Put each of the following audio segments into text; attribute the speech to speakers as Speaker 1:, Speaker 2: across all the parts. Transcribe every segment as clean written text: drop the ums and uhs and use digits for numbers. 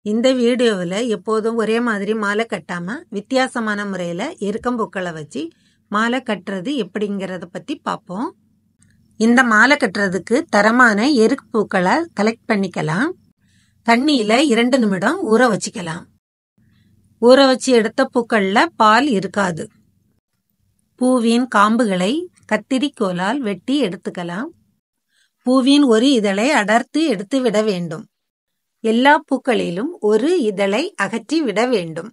Speaker 1: இந்த வீடியோவில் எப்போதும் ஒரே மாதிரி மாலை கட்டாமல் வித்தியாசமான முறையில் எருக்கம்பூக்களை வச்சு மாலை கட்டுறது எப்படிங்கிறத பற்றி பார்ப்போம். இந்த மாலை கட்டுறதுக்கு தரமான எருக்கு பூக்களை கலெக்ட் பண்ணிக்கலாம். தண்ணியில் 2 நிமிடம் ஊற வச்சுக்கலாம். ஊற வச்சு எடுத்த பூக்களில் பால் இருக்காது. பூவின் காம்புகளை கத்திரிக்கோலால் வெட்டி எடுத்துக்கலாம். பூவின் ஒரு இதழை அடர்த்து எடுத்து விட வேண்டும். எல்லா பூக்களிலும் ஒரு இதழை அகற்றி விட வேண்டும்.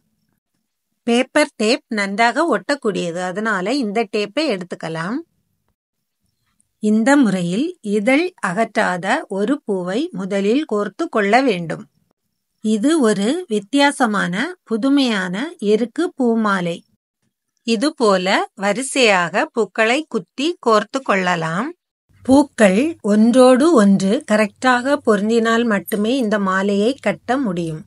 Speaker 1: பேப்பர் டேப் நன்றாக ஒட்டக்கூடியது, அதனால இந்த டேப்பை எடுத்துக்கலாம். இந்த முறையில் இதழ் அகற்றாத ஒரு பூவை முதலில் கோர்த்து கொள்ள வேண்டும். இது ஒரு வித்தியாசமான புதுமையான எருக்கு பூமாலை. இதுபோல வரிசையாக பூக்களை குத்தி கோர்த்து கொள்ளலாம். பூக்கள் ஒன்றோடு ஒன்று கரெக்டாக பொருந்தினால் மட்டுமே இந்த மாலையை கட்ட முடியும்.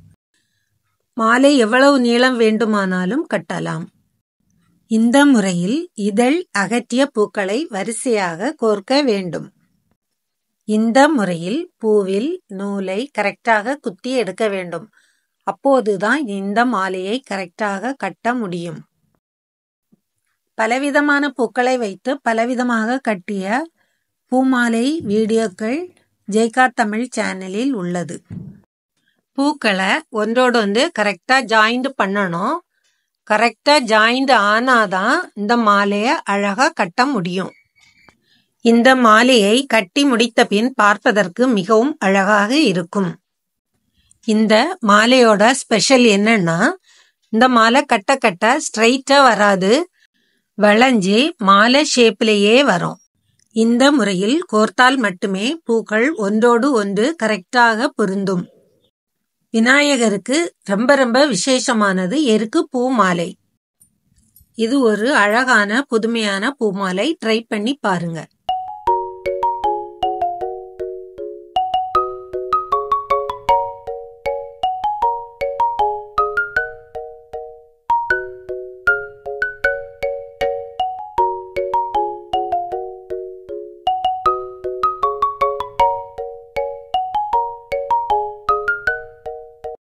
Speaker 1: மாலை எவ்வளவு நீளம் வேண்டுமானாலும் கட்டலாம். இந்த முறையில் இதழ் அகற்றிய பூக்களை வரிசையாக கோர்க்க வேண்டும். இந்த முறையில் பூவில் நூலை கரெக்டாக குத்தி எடுக்க வேண்டும். அப்போதுதான் இந்த மாலையை கரெக்டாக கட்ட முடியும். பலவிதமான பூக்களை வைத்து பலவிதமாக கட்டிய பூமாலை வீடியோக்கள் ஜெய்கா தமிழ் சேனலில் உள்ளது. பூக்களை ஒன்றோடு ஒன்று கரெக்டாக ஜாயிண்ட் பண்ணணும். கரெக்டாக ஜாயிண்ட் ஆனாதான் இந்த மாலையை அழகாக கட்ட முடியும். இந்த மாலையை கட்டி முடித்த பின் பார்ப்பதற்கு மிகவும் அழகாக இருக்கும். இந்த மாலையோட ஸ்பெஷல் என்னன்னா, இந்த மாலை கட்ட கட்ட ஸ்ட்ரைட்டாக வராது, வளைஞ்சி மாலை ஷேப்லேயே வரும். இந்த முறையில் கோர்த்தால் மட்டுமே பூக்கள் ஒன்றோடு ஒன்று கரெக்டாக பொருந்தும். விநாயகருக்கு ரொம்ப ரொம்ப விசேஷமானது எருக்கு பூ மாலை. இது ஒரு அழகான புதுமையான பூமாலை. ட்ரை பண்ணி பாருங்க.